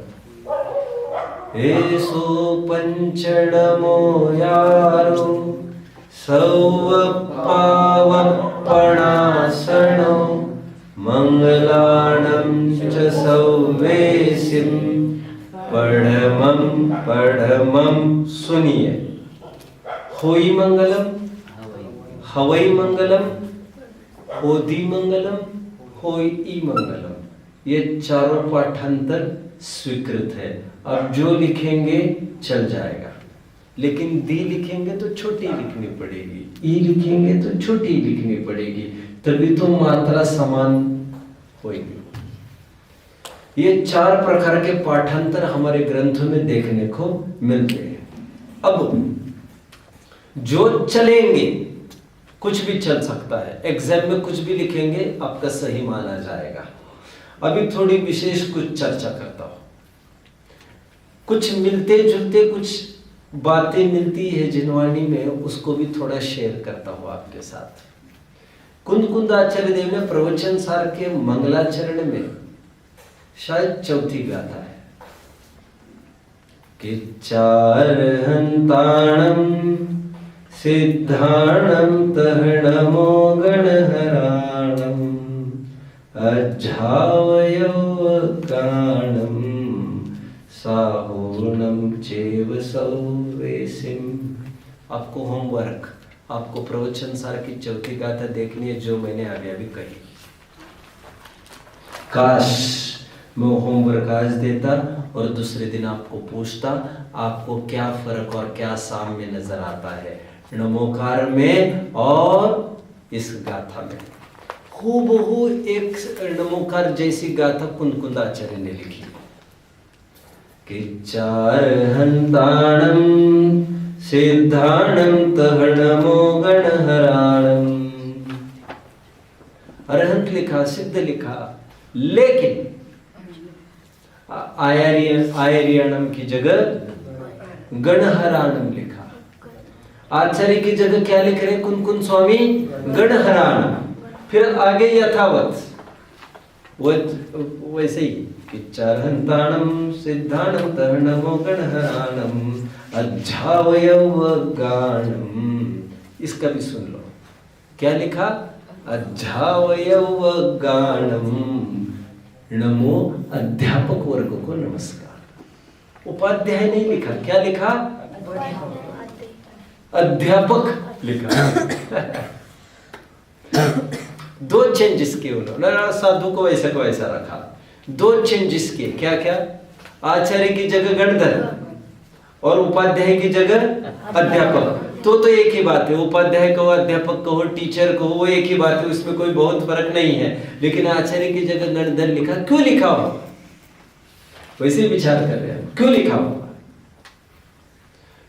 एसो पंच नमो यारो सौव पावपणासनो मंगलाणं च सौवेसिं पढ़मं पढ़मं। सुनिए, होई मंगलम, हवई मंगलम, होदी मंगलम, होई ई मंगलम। ये चारों पाठांतर स्वीकृत है। अब जो लिखेंगे चल जाएगा, लेकिन दी लिखेंगे तो छोटी लिखनी पड़ेगी, ई लिखेंगे तो छोटी लिखनी पड़ेगी, तभी तो मात्रा समान होगी। ये 4 प्रकार के पाठांतर हमारे ग्रंथों में देखने को मिलते हैं। अब जो चलेंगे, कुछ भी चल सकता है, एग्जाम में कुछ भी लिखेंगे आपका सही माना जाएगा। अभी थोड़ी विशेष कुछ चर्चा करता हूं। कुछ मिलते जुलते कुछ बातें मिलती है जिनवाणी में, उसको भी थोड़ा शेयर करता हूं आपके साथ। कुंद आचार्य देव ने प्रवचन सार के मंगलाचरण में शायद चौथी गाथा है कि चारहंताणम सिद्धाणम तहणमो गणहराणम अज्झावयवकाणम साहूर्णम चेव सौवेसिम। आपको होमवर्क, आपको प्रवचन सार की चौथी गाथा देखनी है जो मैंने अभी कही। काश मैं होमवर्क आज देता और दूसरे दिन आपको पूछता आपको क्या फर्क और क्या साम्य नजर आता है नमोकार में और इस गाथा में। हूबहू एक नमोकार जैसी गाथा कुंद आचार्य ने लिखी कि चारहंताणम सिद्धाणम तहणमो गणहराणम। अरहंत लिखा, सिद्ध लिखा, लेकिन आयरियणम की जगह गणहराणम लिखा। आचार्य की जगह क्या लिख रहे कुंद स्वामी? गणहराणम। फिर आगे यथावत वैसे ही कि चारहंताणम सिद्धाणम तहणमो गणहराणम अज्झावयवगाणम। इसका भी सुन लो, क्या लिखा? अज्झावयवगाणम। नमो अध्यापक वर्ग को नमस्कार। उपाध्याय नहीं लिखा, क्या लिखा? अध्यापक लिखा। दो चेंजेस किए उन्होंने, साधु को वैसा रखा। दो चेंजेस किए, क्या क्या? आचार्य की जगह गणधर और उपाध्याय की जगह अध्यापक। तो एक ही बात है, उपाध्याय कहो, अध्यापक कहो, टीचर कहो, वो एक ही बात है, उसमें कोई बहुत फर्क नहीं है। लेकिन आचार्य की जगह गणधर लिखा, क्यों लिखा हो? वैसे विचार कर रहे हैं क्यों लिखा हो?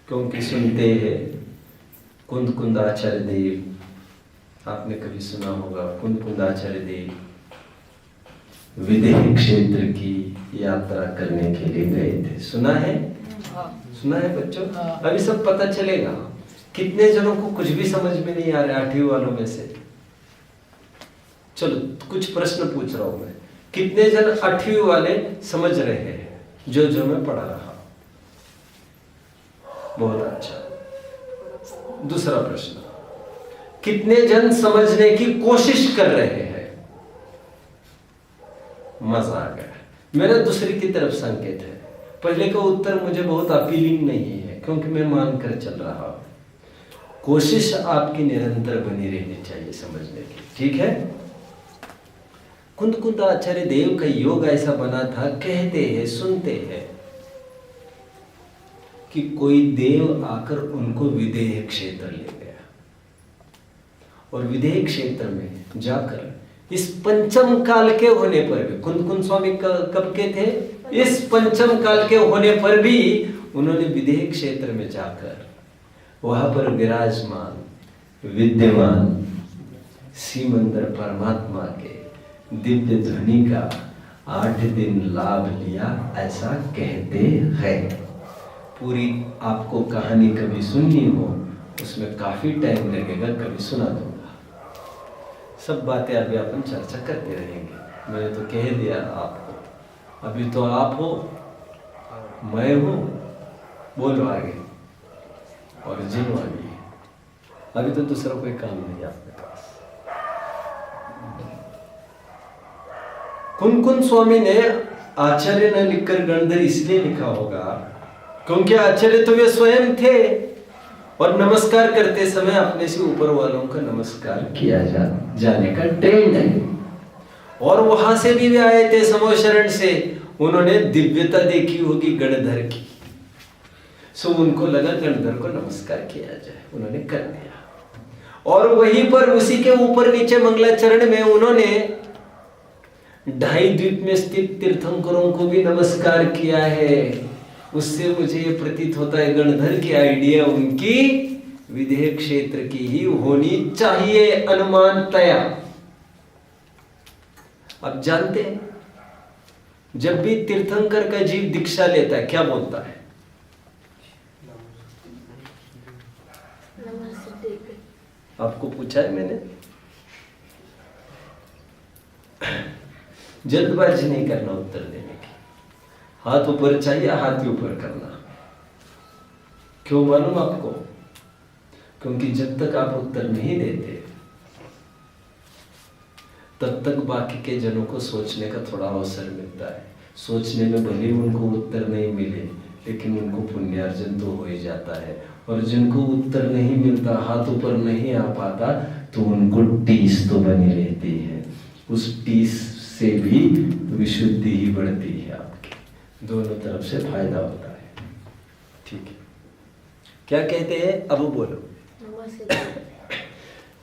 क्योंकि सुनते हैं कुंद आचार्य देव, आपने कभी सुना होगा, कुंद आचार्य देव विदेह क्षेत्र की यात्रा करने के लिए गए थे। सुना है? सुना है बच्चों? अभी सब पता चलेगा। कितने जनों को कुछ भी समझ में नहीं आ रहा है 8वीं वालों में से? चलो कुछ प्रश्न पूछ रहा हूं मैं, कितने जन 8वीं वाले समझ रहे हैं जो मैं पढ़ा रहा? बहुत अच्छा। दूसरा प्रश्न, कितने जन समझने की कोशिश कर रहे हैं? मजा आ गया। मेरा दूसरी की तरफ संकेत है। पहले का उत्तर मुझे बहुत अपीलिंग नहीं है क्योंकि मैं मानकर चल रहा हूं। कोशिश आपकी निरंतर बनी रहनी चाहिए समझने की, ठीक है? कुंद आचार्य देव का योग ऐसा बना था, कहते हैं, सुनते हैं कि कोई देव आकर उनको विदेह क्षेत्र ले गया और विदेह क्षेत्र में जाकर इस पंचम काल के होने पर भी, कुंद स्वामी कब के थे? इस पंचम काल के होने पर भी उन्होंने विदेह क्षेत्र में जाकर वहां पर विराजमान विद्यमान सीमंदर परमात्मा के दिव्य ध्वनि का 8 दिन लाभ लिया, ऐसा कहते हैं। पूरी आपको कहानी कभी सुननी हो उसमें काफी टाइम लगेगा, कभी सुना दूंगा। सब बातें अभी अपन चर्चा करते रहेंगे। मैंने तो कह दिया आपको, अभी तो आप हो, मैं हूं, बोलो आगे, और जिनवानी है। अभी तो दूसरा कोई काम नहीं आपके पास। कुंद स्वामी ने आचार्य न लिखकर गणधर इसलिए लिखा होगा क्योंकि आचार्य तो वे स्वयं थे और नमस्कार करते समय अपने से ऊपर वालों का नमस्कार किया जाने का ट्रेंड है। और वहां से भी वे आए थे समोशरण से, उन्होंने दिव्यता देखी होगी गणधर की, सो उनको लगा गणधर को नमस्कार किया जाए, उन्होंने कर दिया। और वहीं पर उसी के ऊपर नीचे मंगलाचरण में उन्होंने 2.5 द्वीप में स्थित तीर्थंकरों को भी नमस्कार किया है। उससे मुझे ये प्रतीत होता है गणधर की आइडिया उनकी विधेय क्षेत्र की ही होनी चाहिए अनुमानतया। अब जानते हैं, जब भी तीर्थंकर का जीव दीक्षा लेता है क्या बोलता है? आपको पूछा है मैंने? जल्दबाजी नहीं करना उत्तर देने की। हाथ ऊपर चाहिए, हाथ ऊपर करना। क्यों मालूम आपको? क्योंकि जब तक आप उत्तर नहीं देते तब तक बाकी के जनों को सोचने का थोड़ा अवसर मिलता है। सोचने में भले उनको उत्तर नहीं मिले, लेकिन उनको पुण्यार्जन तो हो ही जाता है। और जिनको उत्तर नहीं मिलता, हाथ ऊपर नहीं आ पाता, तो उनको टीस तो बनी रहती है। उस टीस से भी विशुद्धि ही बढ़ती है आपकी। दोनों तरफ से फायदा होता है। ठीक है, क्या कहते हैं? अब बोलो।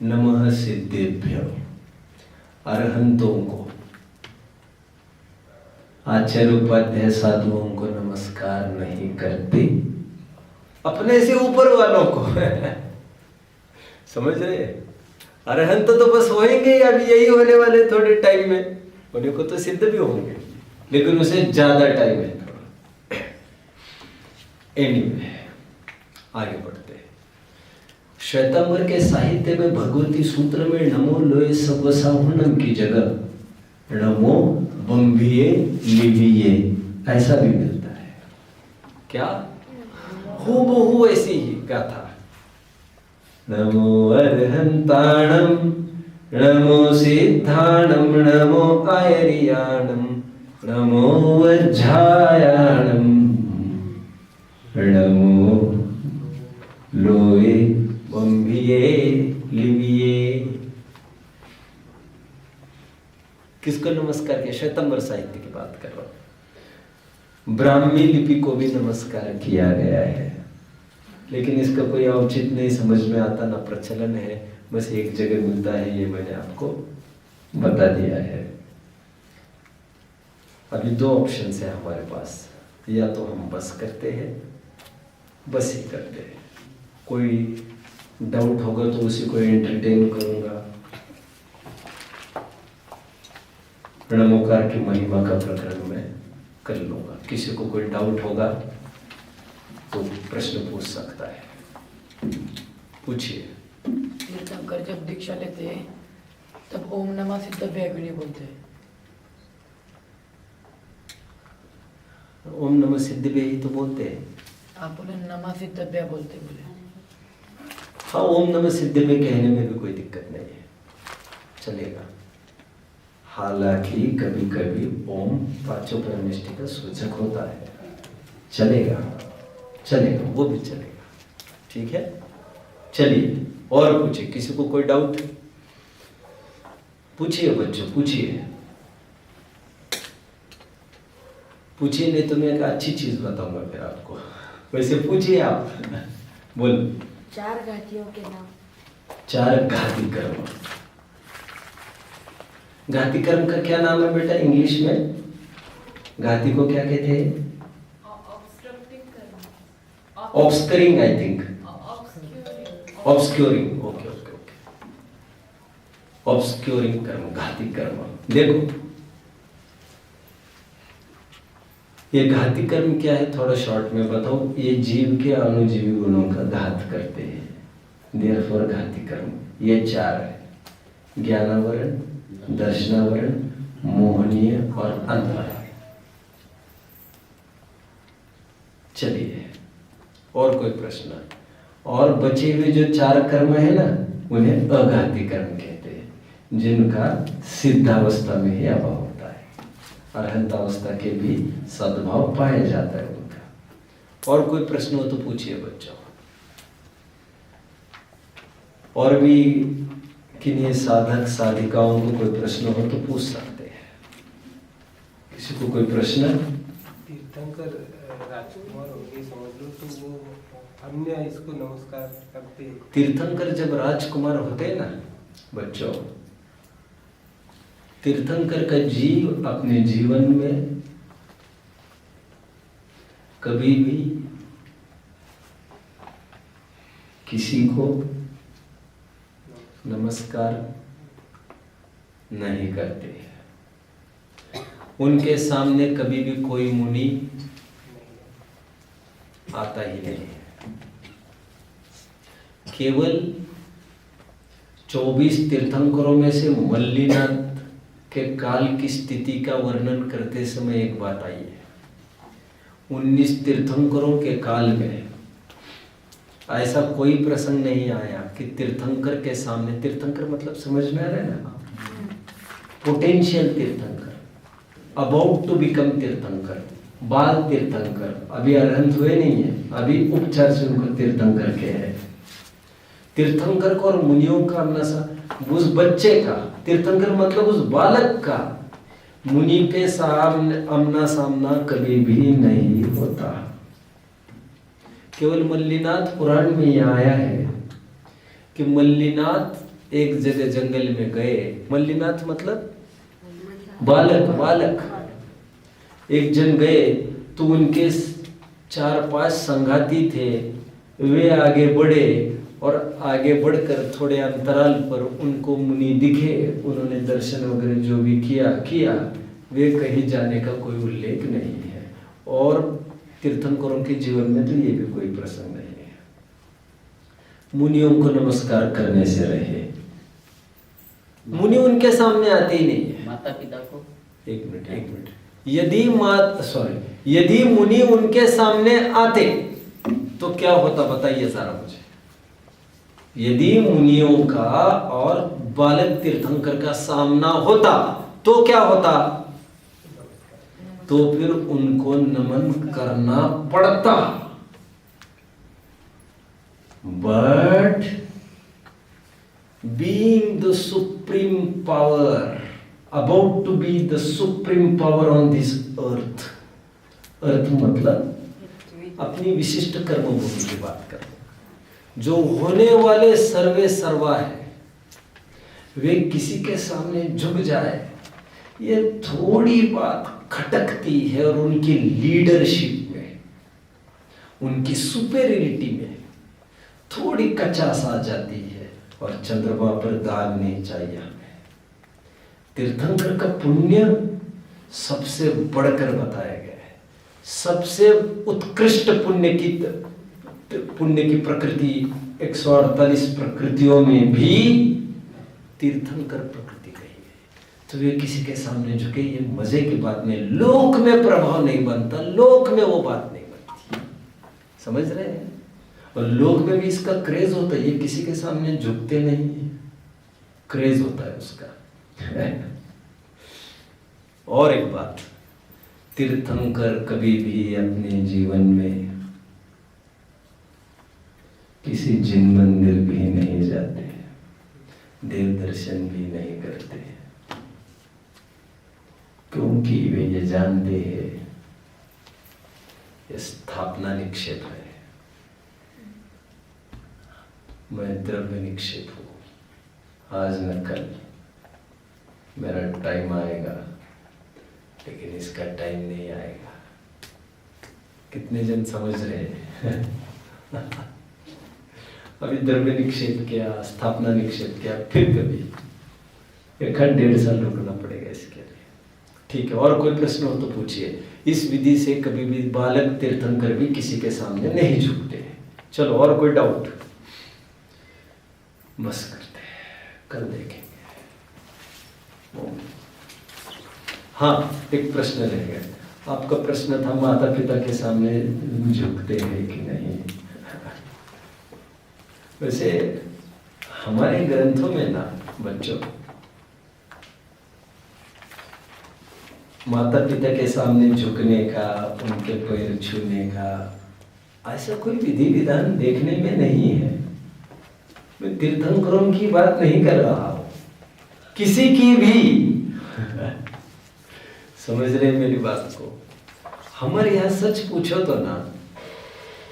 नमः सिद्धेभ्यो, अरहंतों को, आचार्य उपाध्याय साधुओं को नमस्कार नहीं करते, अपने से ऊपर वालों को। समझ रहे? अरहंत तो बस होंगे, अभी यही होने वाले थोड़े टाइम में। उन्हीं को तो सिद्ध भी होंगे, लेकिन उसे ज्यादा टाइम है थोड़ा। एनीवे, आगे बढ़ते हैं। श्वेतांबर के साहित्य में भगवती सूत्र में नमो लोए सवसाहुनम की जगह नमो बंभिये लिविये ऐसा भी मिलता है। क्या? हूबहू ऐसी ही गाथा। नमो अरहंताणम, नमो सिद्धाणम, नमो आयर्याणम, नमो वज्रायाणम, नमो लोए बंभिये लिविये। किसको नमस्कार किया? श्वेतांबर साहित्य की बात कर रहा हूं। ब्राह्मी लिपि को भी नमस्कार किया गया है, लेकिन इसका कोई औचित्य नहीं समझ में आता, ना प्रचलन है। बस एक जगह मिलता है, ये मैंने आपको बता दिया है। अभी दो ऑप्शन है हमारे पास, या तो हम बस करते हैं, बस ही करते हैं। कोई डाउट होगा तो उसी को एंटरटेन करूंगा। प्रणमोकार की महिमा का प्रकरण मैं कर लूंगा। किसी को कोई डाउट होगा तो प्रश्न पूछ सकता है, पूछिए। तीर्थंकर जब दीक्षा लेते हैं तब ओम नमः सिद्धेभ्यो क्यों नहीं बोलते? ओम नमः सिद्धेभ्यो ही तो बोलते हैं। आप बोले नमः सिद्धेभ्यो बोलते बोले। हाँ, ओम नमः सिद्धेभ्यो कहने में भी कोई दिक्कत नहीं है, चलेगा। हालांकि कभी कभी ओम पांचों परमेष्टि का सूचक होता है, चलेगा, चलेगा, वो भी चलेगा। ठीक है, चलिए और पूछिए। किसी को कोई डाउट? पूछिए बच्चों, पूछिए पूछिए, नहीं तो मैं एक अच्छी चीज बताऊंगा फिर आपको। वैसे पूछिए आप। बोल। चार घातियों के नाम। चार घाती कर्म। घाती कर्म का क्या नाम है बेटा इंग्लिश में? घाती को क्या कहते हैं? Obscuring, I think. Obscuring, okay okay okay. Obscuring कर्म, घाती कर्म। देखो, ये घाती कर्म क्या है थोड़ा शॉर्ट में बताओ। ये जीव के अनुजीवी गुणों का घात करते हैं, देयरफॉर घाती कर्म। ये चार है: ज्ञानावरण, दर्शनावरण, मोहनीय और अंतराय। चलिए, और कोई प्रश्न? और बचे हुए जो चार कर्म है ना, उन्हें अघाती कर्म कहते हैं, जिनका सिद्धावस्था में ही अभाव होता है, अरहंतावस्था के भी सद्भाव पाया जाता है उनका। और कोई प्रश्न हो तो पूछिए बच्चों। और भी किन्हीं साधक साधिकाओं को कोई प्रश्न हो तो पूछ सकते हैं। किसी को कोई प्रश्न? तीर्थंकर राजकुमार हो गए समझ लो, तो वो अन्य इसको नमस्कार करते। तीर्थंकर जब राजकुमार होते हैं ना बच्चों, तीर्थंकर का जीव अपने जीवन में कभी भी किसी को नमस्कार नहीं करते हैं। उनके सामने कभी भी कोई मुनि आता ही नहीं है। केवल 24 तीर्थंकरों में से मल्लीनाथ के काल की स्थिति का वर्णन करते समय एक बात आई है। 19 तीर्थंकरों के काल में ऐसा कोई प्रसंग नहीं आया कि तीर्थंकर के सामने, तीर्थंकर मतलब समझ में आ रहा है ना, पोटेंशियल तीर्थंकर, अबाउट टू बिकम तीर्थंकर, बाल तीर्थंकर, अभी अरहंत हुए नहीं है, अभी उपचार से उनको तीर्थंकर के है। तीर्थंकर को और मुनियों का उस बच्चे का, तीर्थंकर मतलब उस बालक का मुनि पे आमना सामना कभी भी नहीं होता। केवल मल्लीनाथ पुराण में यह आया है कि मल्लीनाथ एक जगह जंगल में गए। मल्लीनाथ मतलब बालक एक जन गए तो उनके 4-5 संगाती थे। वे आगे बढ़े और आगे बढ़कर थोड़े अंतराल पर उनको मुनि दिखे। उन्होंने दर्शन वगैरह जो भी किया। वे कहीं जाने का कोई उल्लेख नहीं है। और तीर्थंकरों के जीवन में तो ये भी कोई प्रसंग नहीं है। मुनियों को नमस्कार करने से रहे। मुनि उनके सामने आते ही नहीं है। माता पिता को एक मिनट यदि मुनि उनके सामने आते तो क्या होता बताइए सारा मुझे। यदि मुनियों का और बालक तीर्थंकर का सामना होता तो क्या होता? तो फिर उनको नमन करना पड़ता। But being the supreme power, about to be the supreme power on this earth, अर्थ मतलब अपनी विशिष्ट कर्मभूमि की बात कर, जो होने वाले सर्वे सर्वा है, वे किसी के सामने झुक जाए, ये थोड़ी बात खटकती है। और उनकी लीडरशिप में, उनकी सुपेरियरिटी में थोड़ी कचास आ जाती है और चंद्रमा पर दाग नहीं चाहिए हमें। तीर्थंकर का पुण्य सबसे बढ़कर बताया गया है। सबसे उत्कृष्ट पुण्य की प्रकृति 148 प्रकृतियों में भी तीर्थंकर प्रकृति कही गई। तो वे किसी के सामने झुके, ये मजे की बात नहीं। लोक में प्रभाव नहीं बनता, लोक में वो बात नहीं बनती, समझ रहे हैं। और लोक में भी इसका क्रेज होता है। ये किसी के सामने झुकते नहीं, क्रेज होता है उसका। और एक बात, तीर्थंकर कभी भी अपने जीवन में किसी जिन मंदिर भी नहीं जाते, देव दर्शन भी नहीं करते, क्योंकि वे ये जानते हैं ये स्थापना निक्षेप है। मैं द्रव्य निक्षेप हूं, आज न कल मेरा टाइम आएगा, लेकिन इसका टाइम नहीं आएगा। कितने जन समझ रहे हैं? अभी द्रव्य निक्षेप किया, स्थापना निक्षेप किया, फिर कभी 1.5 साल रुकना पड़ेगा इसके लिए। ठीक है, और कोई प्रश्न हो तो पूछिए। इस विधि से कभी भी बालक तीर्थंकर भी किसी के सामने नहीं झुकते। चलो, और कोई डाउट? बस करते हैं, कल देखेंगे। हाँ, एक प्रश्न रह गया। आपका प्रश्न था माता पिता के सामने झुकते हैं कि नहीं। वैसे हमारे ग्रंथों में ना बच्चों, माता पिता के सामने झुकने का, उनके पैर छूने का ऐसा कोई विधि विधान देखने में नहीं है। मैं तीर्थंकरों की बात नहीं कर रहा हूं, किसी की भी। समझ रहे मेरी बात को? हमारे यहाँ सच पूछो तो ना,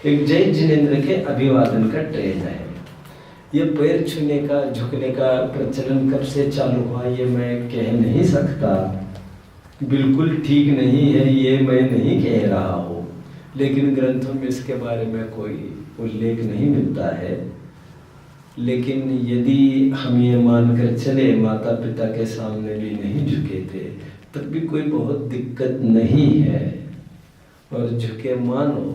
एक जय जिनेन्द्र के अभिवादन का ट्रेंड है। ये पैर छूने का, झुकने का प्रचलन कब से चालू हुआ ये मैं कह नहीं सकता, बिल्कुल ठीक नहीं है ये मैं नहीं कह रहा हूँ, लेकिन ग्रंथों में इसके बारे में कोई उल्लेख नहीं मिलता है। लेकिन यदि हम ये मानकर चले माता पिता के सामने भी नहीं झुके थे तब भी कोई बहुत दिक्कत नहीं है, और झुके मानो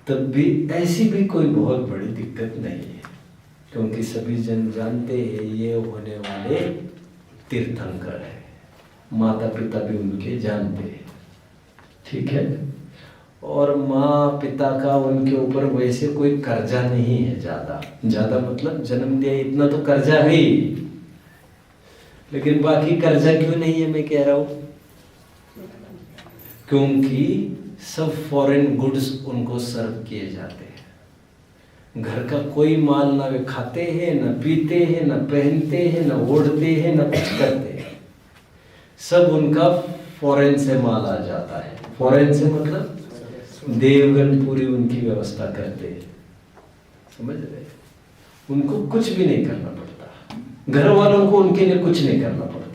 तब भी ऐसी भी कोई बहुत बड़ी दिक्कत नहीं है, क्योंकि सभी जन जानते हैं ये होने वाले तीर्थंकर है, माता पिता भी उनके जानते हैं, ठीक है। और माँ पिता का उनके ऊपर वैसे कोई कर्जा नहीं है, ज़्यादा मतलब जन्म दिया इतना तो कर्जा है ही, लेकिन बाकी कर्जा क्यों नहीं है मैं कह रहा हूँ, क्योंकि सब फॉरेन गुड्स उनको सर्व किए जाते हैं। घर का कोई माल ना वे खाते हैं, ना पीते हैं, ना पहनते हैं, ना ओढ़ते हैं, ना कुछ करते हैं, सब उनका फॉरेन से माल आ जाता है। फॉरेन से मतलब देवगन पूरी उनकी व्यवस्था करते हैं, समझ रहे, उनको कुछ भी नहीं करना पड़ता, घर वालों को उनके लिए कुछ नहीं करना पड़ता।